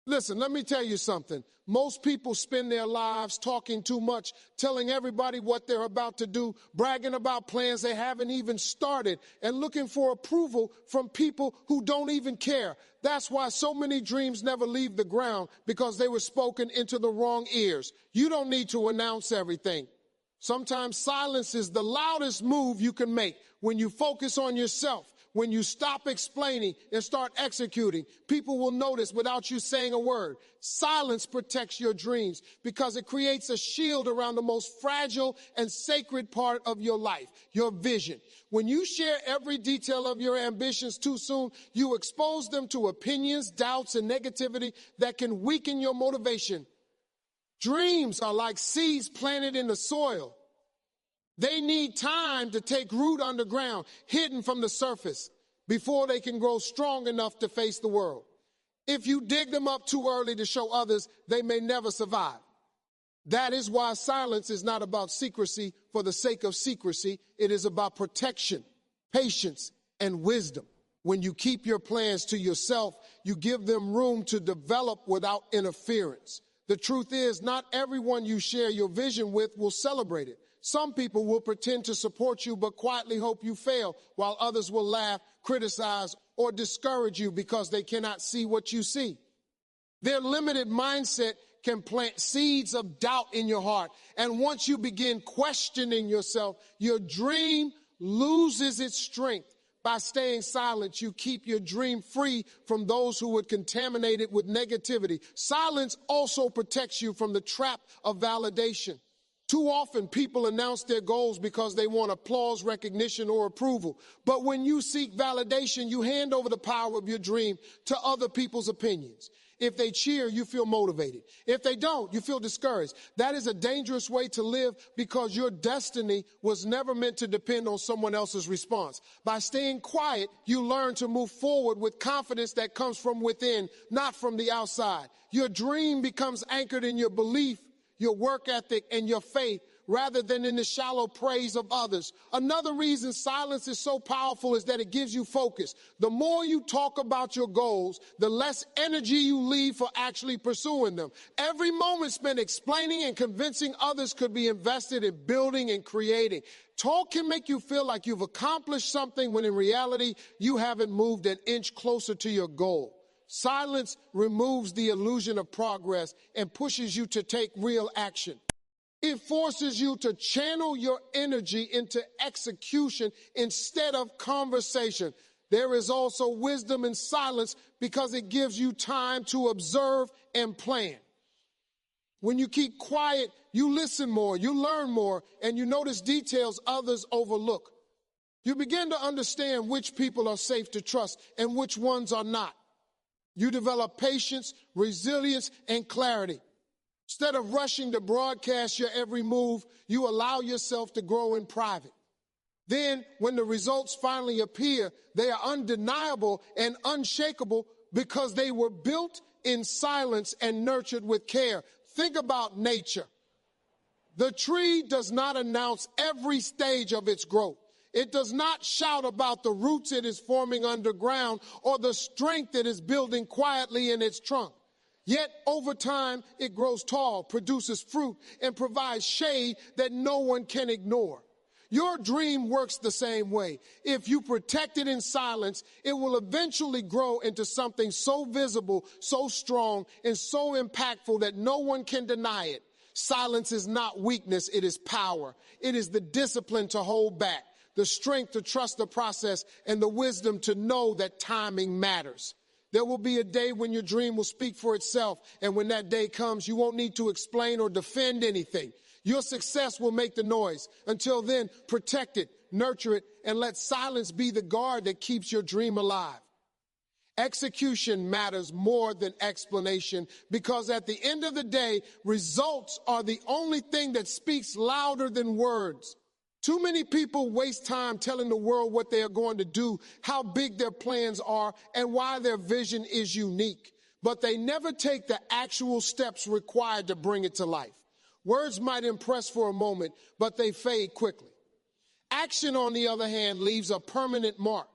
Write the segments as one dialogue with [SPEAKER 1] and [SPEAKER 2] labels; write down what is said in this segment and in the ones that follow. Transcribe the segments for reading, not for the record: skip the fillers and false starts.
[SPEAKER 1] Listen, let me tell you something. Most people spend their lives talking too much, telling everybody what they're about to do, bragging about plans they haven't even started, and looking for approval from people who don't even care. That's why so many dreams never leave the ground, because they were spoken into the wrong ears. You don't need to announce everything. Sometimes silence is the loudest move you can make. When you focus on yourself, when you stop explaining and start executing, people will notice without you saying a word. Silence protects your dreams because it creates a shield around the most fragile and sacred part of your life, your vision. When you share every detail of your ambitions too soon, you expose them to opinions, doubts, and negativity that can weaken your motivation. Dreams are like seeds planted in the soil. They need time to take root underground, hidden from the surface, before they can grow strong enough to face the world. If you dig them up too early to show others, they may never survive. That is why silence is not about secrecy for the sake of secrecy. It is about protection, patience, and wisdom. When you keep your plans to yourself, you give them room to develop without interference. The truth is, not everyone you share your vision with will celebrate it. Some people will pretend to support you but quietly hope you fail, while others will laugh, criticize, or discourage you because they cannot see what you see. Their limited mindset can plant seeds of doubt in your heart. And once you begin questioning yourself, your dream loses its strength. By staying silent, you keep your dream free from those who would contaminate it with negativity. Silence also protects you from the trap of validation. Too often, people announce their goals because they want applause, recognition, or approval. But when you seek validation, you hand over the power of your dream to other people's opinions. If they cheer, you feel motivated. If they don't, you feel discouraged. That is a dangerous way to live because your destiny was never meant to depend on someone else's response. By staying quiet, you learn to move forward with confidence that comes from within, not from the outside. Your dream becomes anchored in your belief, your work ethic, and your faith, rather than in the shallow praise of others. Another reason silence is so powerful is that it gives you focus. The more you talk about your goals, the less energy you leave for actually pursuing them. Every moment spent explaining and convincing others could be invested in building and creating. Talk can make you feel like you've accomplished something when in reality you haven't moved an inch closer to your goal. Silence removes the illusion of progress and pushes you to take real action. It forces you to channel your energy into execution instead of conversation. There is also wisdom in silence because it gives you time to observe and plan. When you keep quiet, you listen more, you learn more, and you notice details others overlook. You begin to understand which people are safe to trust and which ones are not. You develop patience, resilience, and clarity. Instead of rushing to broadcast your every move, you allow yourself to grow in private. Then, when the results finally appear, they are undeniable and unshakable because they were built in silence and nurtured with care. Think about nature. The tree does not announce every stage of its growth. It does not shout about the roots it is forming underground or the strength it is building quietly in its trunk. Yet, over time, it grows tall, produces fruit, and provides shade that no one can ignore. Your dream works the same way. If you protect it in silence, it will eventually grow into something so visible, so strong, and so impactful that no one can deny it. Silence is not weakness, it is power. It is the discipline to hold back, the strength to trust the process, and the wisdom to know that timing matters. There will be a day when your dream will speak for itself, and when that day comes, you won't need to explain or defend anything. Your success will make the noise. Until then, protect it, nurture it, and let silence be the guard that keeps your dream alive. Execution matters more than explanation because at the end of the day, results are the only thing that speaks louder than words. Too many people waste time telling the world what they are going to do, how big their plans are, and why their vision is unique. But they never take the actual steps required to bring it to life. Words might impress for a moment, but they fade quickly. Action, on the other hand, leaves a permanent mark.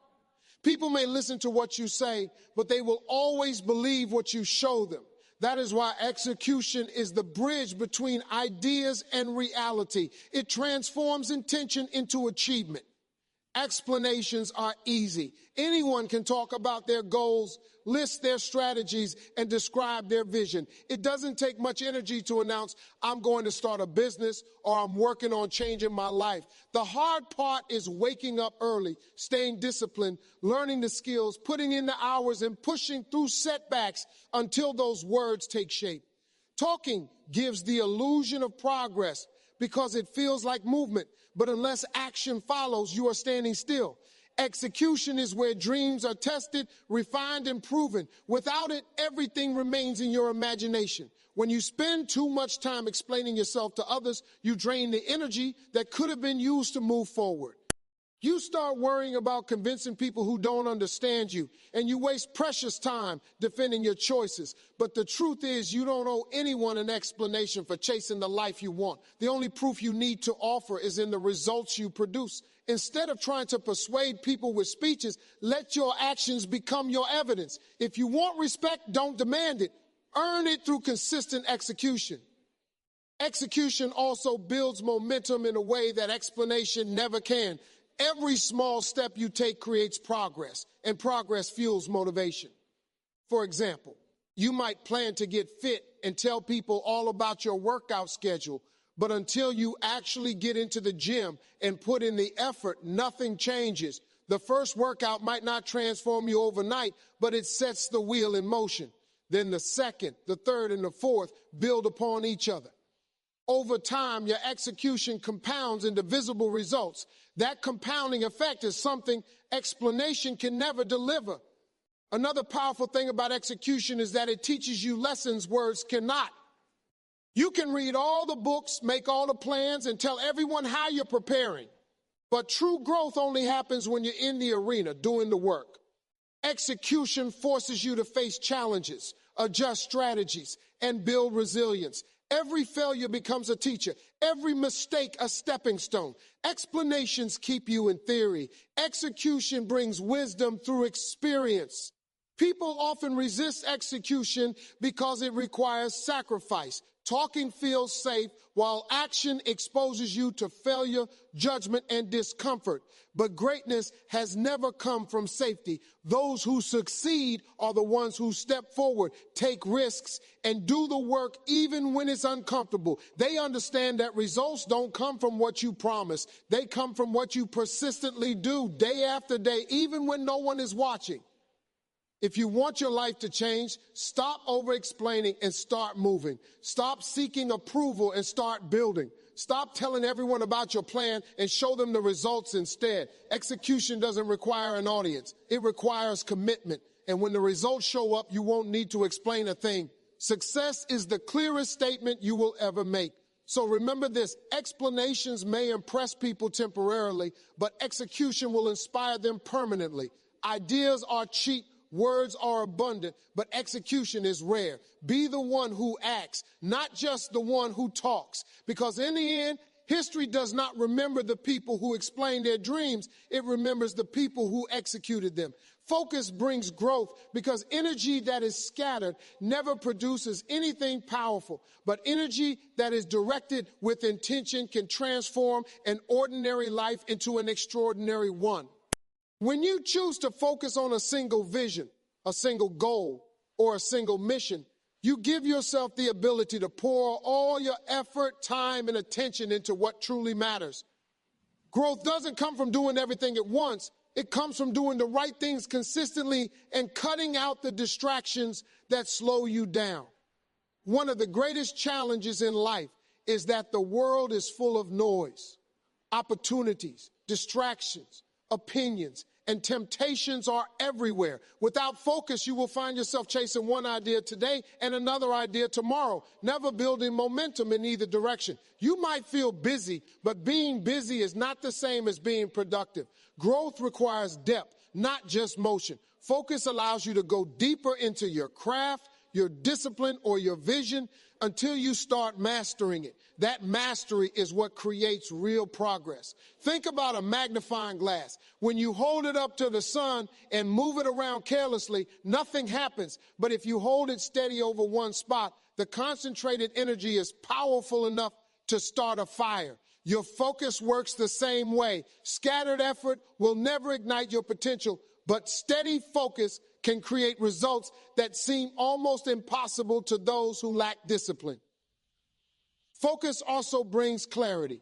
[SPEAKER 1] People may listen to what you say, but they will always believe what you show them. That is why execution is the bridge between ideas and reality. It transforms intention into achievement. Explanations are easy. Anyone can talk about their goals, list their strategies, and describe their vision. It doesn't take much energy to announce, I'm going to start a business or I'm working on changing my life. The hard part is waking up early, staying disciplined, learning the skills, putting in the hours, and pushing through setbacks until those words take shape. Talking gives the illusion of progress because it feels like movement, but unless action follows, you are standing still. Execution is where dreams are tested, refined, and proven. Without it, everything remains in your imagination. When you spend too much time explaining yourself to others, you drain the energy that could have been used to move forward. You start worrying about convincing people who don't understand you, and you waste precious time defending your choices. But the truth is, you don't owe anyone an explanation for chasing the life you want. The only proof you need to offer is in the results you produce. Instead of trying to persuade people with speeches, let your actions become your evidence. If you want respect, don't demand it. Earn it through consistent execution. Execution also builds momentum in a way that explanation never can. Every small step you take creates progress, and progress fuels motivation. For example, you might plan to get fit and tell people all about your workout schedule, but until you actually get into the gym and put in the effort, nothing changes. The first workout might not transform you overnight, but it sets the wheel in motion. Then the second, the third, and the fourth build upon each other. Over time, your execution compounds into visible results. That compounding effect is something explanation can never deliver. Another powerful thing about execution is that it teaches you lessons words cannot. You can read all the books, make all the plans, and tell everyone how you're preparing. But true growth only happens when you're in the arena doing the work. Execution forces you to face challenges, adjust strategies, and build resilience. Every failure becomes a teacher. Every mistake a stepping stone. Explanations keep you in theory. Execution brings wisdom through experience. People often resist execution because it requires sacrifice. Talking feels safe, while action exposes you to failure, judgment, and discomfort. But greatness has never come from safety. Those who succeed are the ones who step forward, take risks, and do the work even when it's uncomfortable. They understand that results don't come from what you promise. They come from what you persistently do day after day, even when no one is watching. If you want your life to change, stop over-explaining and start moving. Stop seeking approval and start building. Stop telling everyone about your plan and show them the results instead. Execution doesn't require an audience. It requires commitment. And when the results show up, you won't need to explain a thing. Success is the clearest statement you will ever make. So remember this, explanations may impress people temporarily, but execution will inspire them permanently. Ideas are cheap. Words are abundant, but execution is rare. Be the one who acts, not just the one who talks. Because in the end, history does not remember the people who explained their dreams. It remembers the people who executed them. Focus brings growth because energy that is scattered never produces anything powerful. But energy that is directed with intention can transform an ordinary life into an extraordinary one. When you choose to focus on a single vision, a single goal, or a single mission, you give yourself the ability to pour all your effort, time, and attention into what truly matters. Growth doesn't come from doing everything at once. It comes from doing the right things consistently and cutting out the distractions that slow you down. One of the greatest challenges in life is that the world is full of noise, opportunities, distractions, opinions, and temptations are everywhere. Without focus, you will find yourself chasing one idea today and another idea tomorrow, never building momentum in either direction. You might feel busy, but being busy is not the same as being productive. Growth requires depth, not just motion. Focus allows you to go deeper into your craft, your discipline, or your vision until you start mastering it. That mastery is what creates real progress. Think about a magnifying glass. When you hold it up to the sun and move it around carelessly, nothing happens. But if you hold it steady over one spot, the concentrated energy is powerful enough to start a fire. Your focus works the same way. Scattered effort will never ignite your potential, but steady focus can create results that seem almost impossible to those who lack discipline. Focus also brings clarity.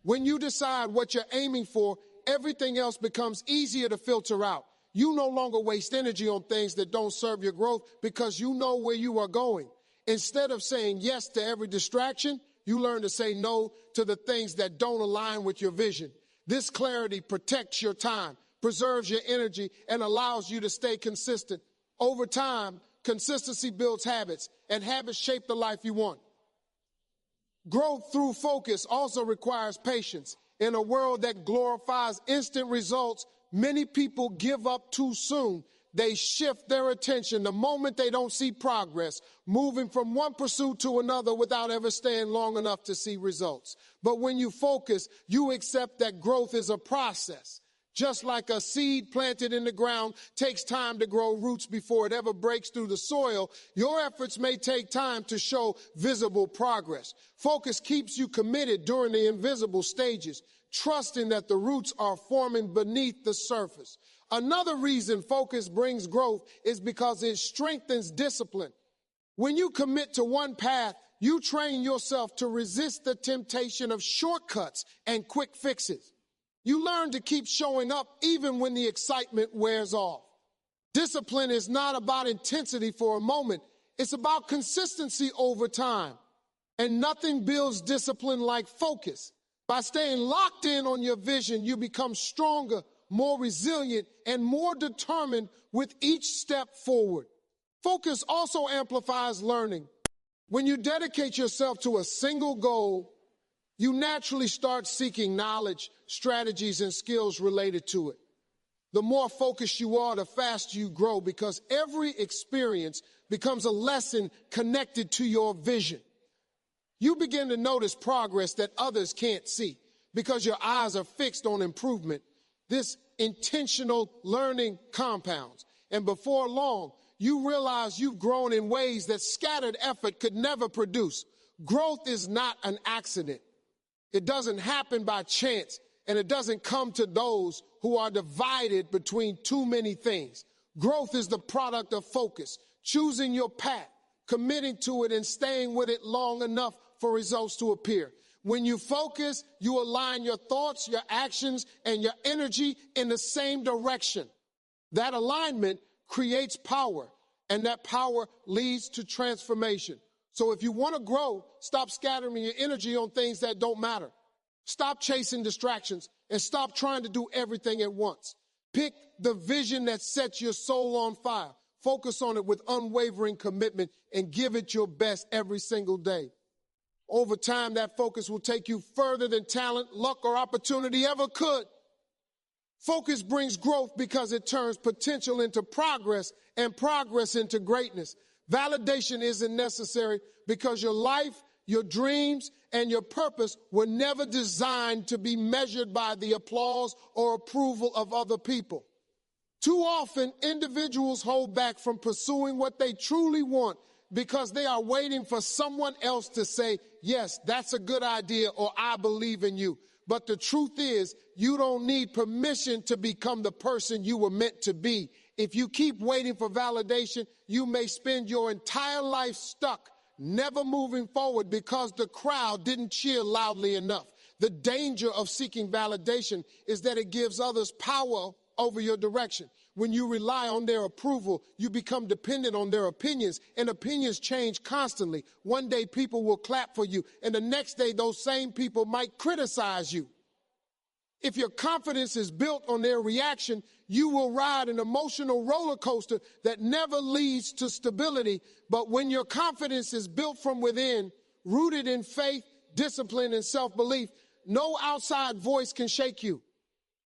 [SPEAKER 1] When you decide what you're aiming for, everything else becomes easier to filter out. You no longer waste energy on things that don't serve your growth because you know where you are going. Instead of saying yes to every distraction, you learn to say no to the things that don't align with your vision. This clarity protects your time, preserves your energy, and allows you to stay consistent. Over time, consistency builds habits, and habits shape the life you want. Growth through focus also requires patience. In a world that glorifies instant results, many people give up too soon. They shift their attention the moment they don't see progress, moving from one pursuit to another without ever staying long enough to see results. But when you focus, you accept that growth is a process. Just like a seed planted in the ground takes time to grow roots before it ever breaks through the soil, your efforts may take time to show visible progress. Focus keeps you committed during the invisible stages, trusting that the roots are forming beneath the surface. Another reason focus brings growth is because it strengthens discipline. When you commit to one path, you train yourself to resist the temptation of shortcuts and quick fixes. You learn to keep showing up even when the excitement wears off. Discipline is not about intensity for a moment. It's about consistency over time. And nothing builds discipline like focus. By staying locked in on your vision, you become stronger, more resilient, and more determined with each step forward. Focus also amplifies learning. When you dedicate yourself to a single goal, you naturally start seeking knowledge, strategies, and skills related to it. The more focused you are, the faster you grow because every experience becomes a lesson connected to your vision. You begin to notice progress that others can't see because your eyes are fixed on improvement. This intentional learning compounds, and before long, you realize you've grown in ways that scattered effort could never produce. Growth is not an accident. It doesn't happen by chance, and it doesn't come to those who are divided between too many things. Growth is the product of focus, choosing your path, committing to it, and staying with it long enough for results to appear. When you focus, you align your thoughts, your actions, and your energy in the same direction. That alignment creates power, and that power leads to transformation. So if you want to grow, stop scattering your energy on things that don't matter. Stop chasing distractions and stop trying to do everything at once. Pick the vision that sets your soul on fire. Focus on it with unwavering commitment and give it your best every single day. Over time, that focus will take you further than talent, luck, or opportunity ever could. Focus brings growth because it turns potential into progress and progress into greatness. Validation isn't necessary because your life, your dreams, and your purpose were never designed to be measured by the applause or approval of other people. Too often, individuals hold back from pursuing what they truly want because they are waiting for someone else to say, yes, that's a good idea, or I believe in you. But the truth is, you don't need permission to become the person you were meant to be. If you keep waiting for validation, you may spend your entire life stuck, never moving forward because the crowd didn't cheer loudly enough. The danger of seeking validation is that it gives others power over your direction. When you rely on their approval, you become dependent on their opinions, and opinions change constantly. One day people will clap for you, and the next day those same people might criticize you. If your confidence is built on their reaction, you will ride an emotional roller coaster that never leads to stability. But when your confidence is built from within, rooted in faith, discipline, and self-belief, no outside voice can shake you.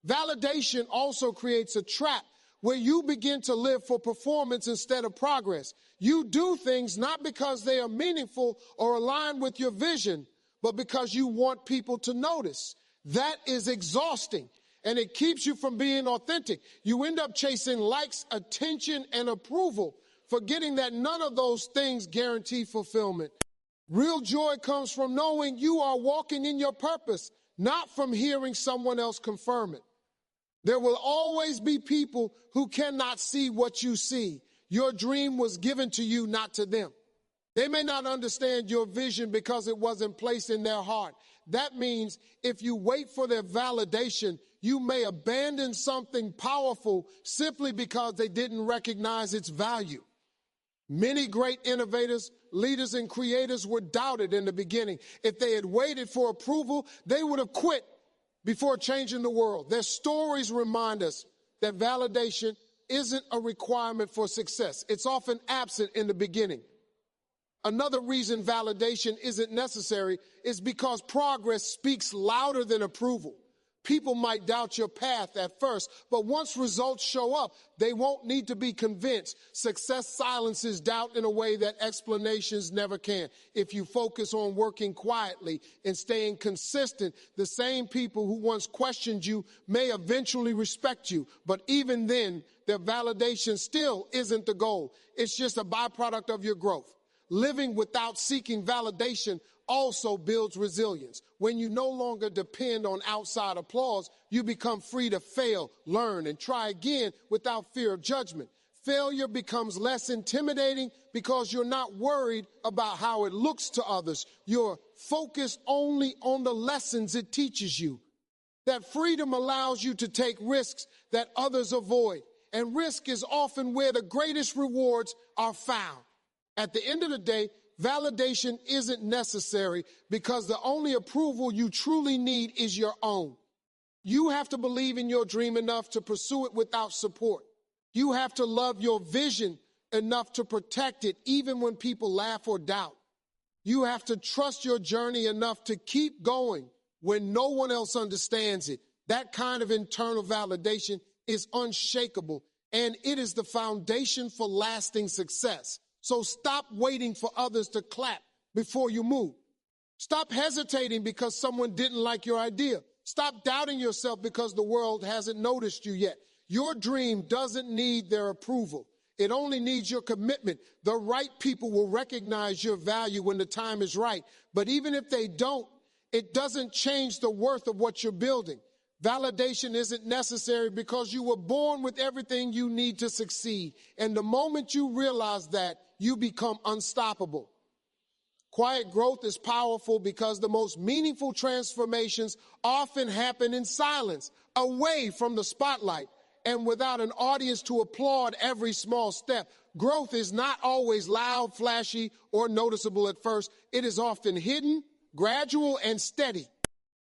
[SPEAKER 1] Validation also creates a trap. where you begin to live for performance instead of progress. You do things not because they are meaningful or aligned with your vision, but because you want people to notice. That is exhausting, and it keeps you from being authentic. You end up chasing likes, attention, and approval, forgetting that none of those things guarantee fulfillment. Real joy comes from knowing you are walking in your purpose, not from hearing someone else confirm it. There will always be people who cannot see what you see. Your dream was given to you, not to them. They may not understand your vision because it wasn't placed in their heart. That means if you wait for their validation, you may abandon something powerful simply because they didn't recognize its value. Many great innovators, leaders, and creators were doubted in the beginning. If they had waited for approval, they would have quit before changing the world. Their stories remind us that validation isn't a requirement for success. It's often absent in the beginning. Another reason validation isn't necessary is because progress speaks louder than approval. People might doubt your path at first, but once results show up, they won't need to be convinced. Success silences doubt in a way that explanations never can. If you focus on working quietly and staying consistent, the same people who once questioned you may eventually respect you. But even then, their validation still isn't the goal. It's just a byproduct of your growth. Living without seeking validation also builds resilience. When you no longer depend on outside applause, you become free to fail, learn, and try again without fear of judgment. Failure becomes less intimidating because you're not worried about how it looks to others. You're focused only on the lessons it teaches you. That freedom allows you to take risks that others avoid, and risk is often where the greatest rewards are found. At the end of the day, validation isn't necessary because the only approval you truly need is your own. You have to believe in your dream enough to pursue it without support. You have to love your vision enough to protect it even when people laugh or doubt. You have to trust your journey enough to keep going when no one else understands it. That kind of internal validation is unshakable, and it is the foundation for lasting success. So stop waiting for others to clap before you move. Stop hesitating because someone didn't like your idea. Stop doubting yourself because the world hasn't noticed you yet. Your dream doesn't need their approval. It only needs your commitment. The right people will recognize your value when the time is right. But even if they don't, it doesn't change the worth of what you're building. Validation isn't necessary because you were born with everything you need to succeed. And the moment you realize that, you become unstoppable. Quiet growth is powerful because the most meaningful transformations often happen in silence, away from the spotlight, and without an audience to applaud every small step. Growth is not always loud, flashy, or noticeable at first. It is often hidden, gradual, and steady.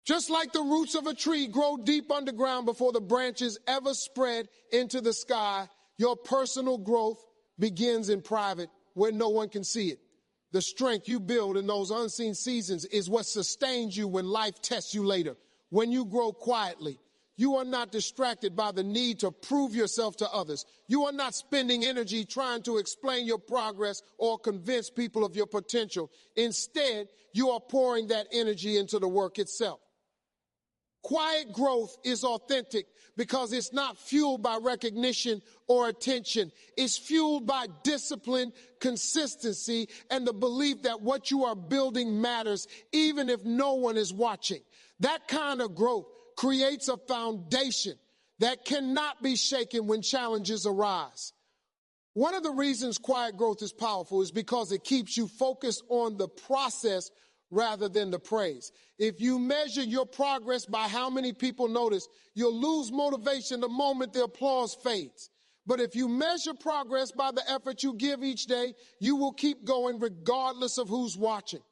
[SPEAKER 1] Just like the roots of a tree grow deep underground before the branches ever spread into the sky, your personal growth begins in private where no one can see it. The strength you build in those unseen seasons is what sustains you when life tests you later. When you grow quietly, you are not distracted by the need to prove yourself to others. You are not spending energy trying to explain your progress or convince people of your potential. Instead, you are pouring that energy into the work itself. Quiet growth is authentic because it's not fueled by recognition or attention. It's fueled by discipline, consistency, and the belief that what you are building matters even if no one is watching. That kind of growth creates a foundation that cannot be shaken when challenges arise. One of the reasons quiet growth is powerful is because it keeps you focused on the process rather than the praise. If you measure your progress by how many people notice, you'll lose motivation the moment the applause fades. But if you measure progress by the effort you give each day, you will keep going regardless of who's watching.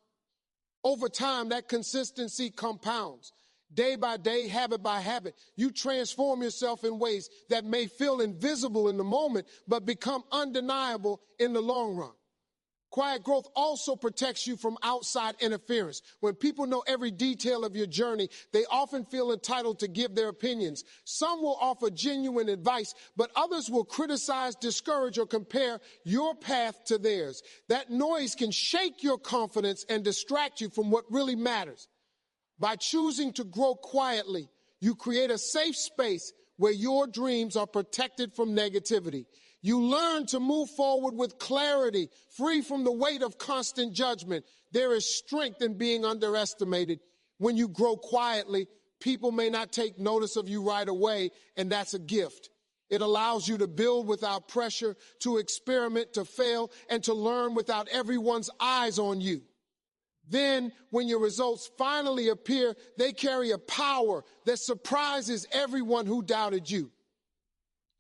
[SPEAKER 1] Over time, that consistency compounds. Day by day, habit by habit, you transform yourself in ways that may feel invisible in the moment, but become undeniable in the long run. Quiet growth also protects you from outside interference. When people know every detail of your journey, they often feel entitled to give their opinions. Some will offer genuine advice, but others will criticize, discourage, or compare your path to theirs. That noise can shake your confidence and distract you from what really matters. By choosing to grow quietly, you create a safe space where your dreams are protected from negativity. You learn to move forward with clarity, free from the weight of constant judgment. There is strength in being underestimated. When you grow quietly, people may not take notice of you right away, and that's a gift. It allows you to build without pressure, to experiment, to fail, and to learn without everyone's eyes on you. Then, when your results finally appear, they carry a power that surprises everyone who doubted you.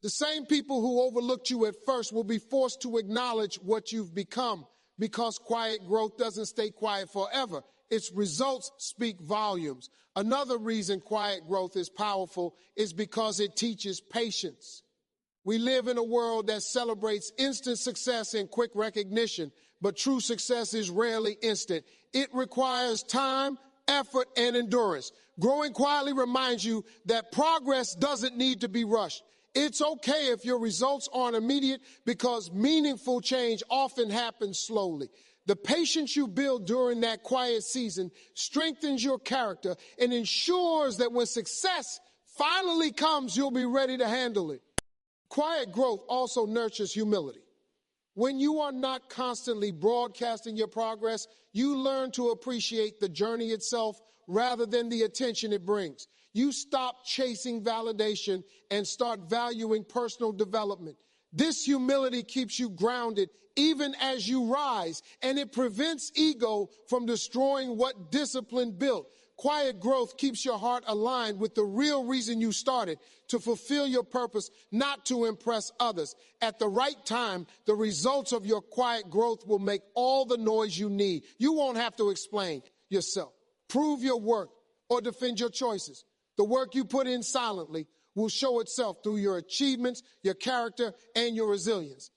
[SPEAKER 1] The same people who overlooked you at first will be forced to acknowledge what you've become, because quiet growth doesn't stay quiet forever. Its results speak volumes. Another reason quiet growth is powerful is because it teaches patience. We live in a world that celebrates instant success and quick recognition, but true success is rarely instant. It requires time, effort, and endurance. Growing quietly reminds you that progress doesn't need to be rushed. It's okay if your results aren't immediate, because meaningful change often happens slowly. The patience you build during that quiet season strengthens your character and ensures that when success finally comes, you'll be ready to handle it. Quiet growth also nurtures humility. When you are not constantly broadcasting your progress, you learn to appreciate the journey itself rather than the attention it brings. You stop chasing validation and start valuing personal development. This humility keeps you grounded even as you rise, and it prevents ego from destroying what discipline built. Quiet growth keeps your heart aligned with the real reason you started, to fulfill your purpose, not to impress others. At the right time, the results of your quiet growth will make all the noise you need. You won't have to explain yourself, prove your worth, or defend your choices. The work you put in silently will show itself through your achievements, your character, and your resilience.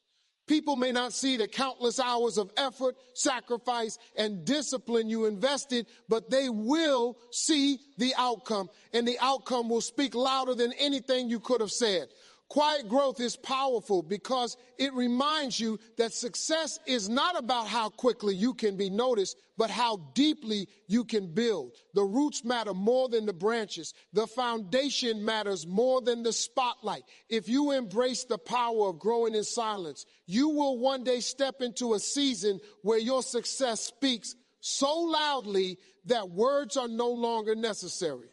[SPEAKER 1] People may not see the countless hours of effort, sacrifice, and discipline you invested, but they will see the outcome, and the outcome will speak louder than anything you could have said. Quiet growth is powerful because it reminds you that success is not about how quickly you can be noticed, but how deeply you can build. The roots matter more than the branches. The foundation matters more than the spotlight. If you embrace the power of growing in silence, you will one day step into a season where your success speaks so loudly that words are no longer necessary.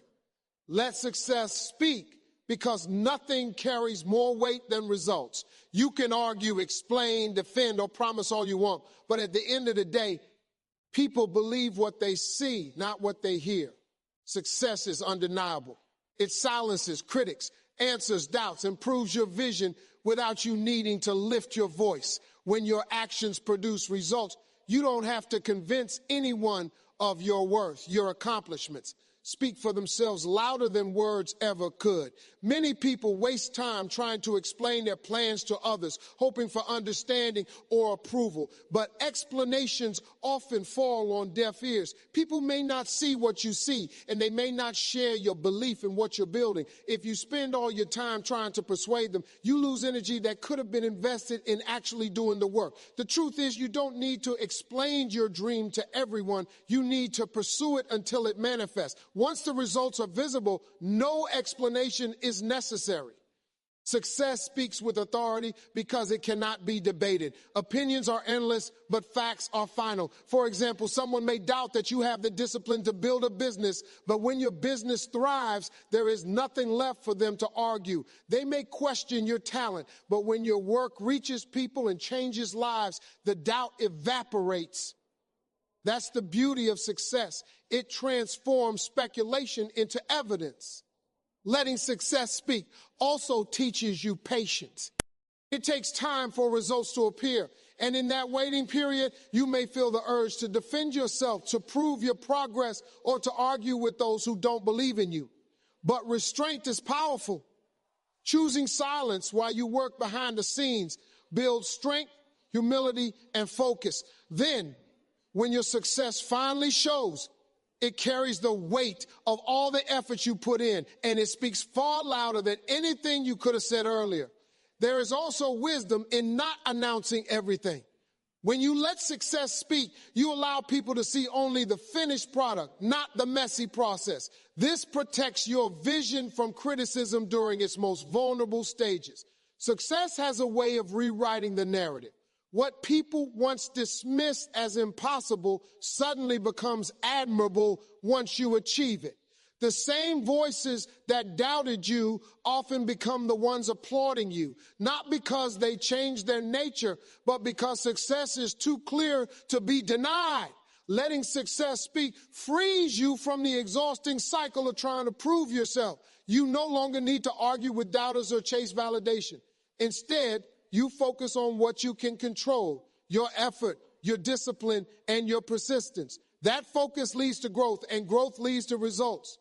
[SPEAKER 1] Let success speak, because nothing carries more weight than results. You can argue, explain, defend, or promise all you want, but at the end of the day, people believe what they see, not what they hear. Success is undeniable. It silences critics, answers doubts, improves your vision without you needing to lift your voice. When your actions produce results, you don't have to convince anyone of your worth. Your accomplishments speak for themselves louder than words ever could. Many people waste time trying to explain their plans to others, hoping for understanding or approval. But explanations often fall on deaf ears. People may not see what you see, and they may not share your belief in what you're building. If you spend all your time trying to persuade them, you lose energy that could have been invested in actually doing the work. The truth is, you don't need to explain your dream to everyone. You need to pursue it until it manifests. Once the results are visible, no explanation is necessary. Success speaks with authority because it cannot be debated. Opinions are endless, but facts are final. For example, someone may doubt that you have the discipline to build a business, but when your business thrives, there is nothing left for them to argue. They may question your talent, but when your work reaches people and changes lives, the doubt evaporates. That's the beauty of success. It transforms speculation into evidence. Letting success speak also teaches you patience. It takes time for results to appear. And in that waiting period, you may feel the urge to defend yourself, to prove your progress, or to argue with those who don't believe in you. But restraint is powerful. Choosing silence while you work behind the scenes builds strength, humility, and focus. Then, when your success finally shows, it carries the weight of all the effort you put in, and it speaks far louder than anything you could have said earlier. There is also wisdom in not announcing everything. When you let success speak, you allow people to see only the finished product, not the messy process. This protects your vision from criticism during its most vulnerable stages. Success has a way of rewriting the narrative. What people once dismissed as impossible suddenly becomes admirable once you achieve it. The same voices that doubted you often become the ones applauding you, not because they changed their nature, but because success is too clear to be denied. Letting success speak frees you from the exhausting cycle of trying to prove yourself. You no longer need to argue with doubters or chase validation. Instead, you focus on what you can control, your effort, your discipline, and your persistence. That focus leads to growth, and growth leads to results.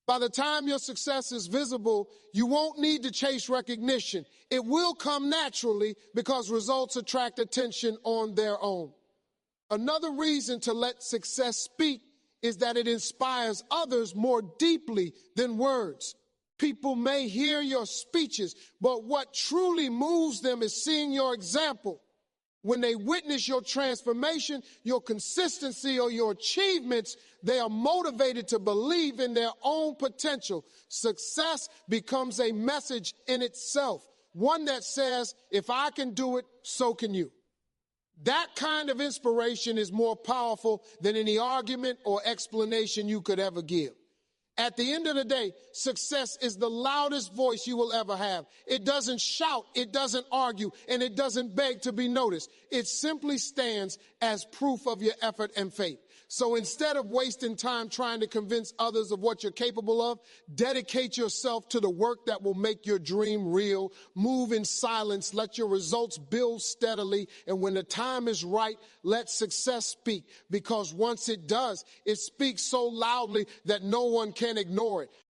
[SPEAKER 1] By the time your success is visible, you won't need to chase recognition. It will come naturally because results attract attention on their own. Another reason to let success speak is that it inspires others more deeply than words. People may hear your speeches, but what truly moves them is seeing your example. When they witness your transformation, your consistency, or your achievements, they are motivated to believe in their own potential. Success becomes a message in itself, one that says, if I can do it, so can you. That kind of inspiration is more powerful than any argument or explanation you could ever give. At the end of the day, success is the loudest voice you will ever have. It doesn't shout, it doesn't argue, and it doesn't beg to be noticed. It simply stands as proof of your effort and faith. So instead of wasting time trying to convince others of what you're capable of, dedicate yourself to the work that will make your dream real. Move in silence, let your results build steadily, and when the time is right, let success speak. Because once it does, it speaks so loudly that no one can ignore it.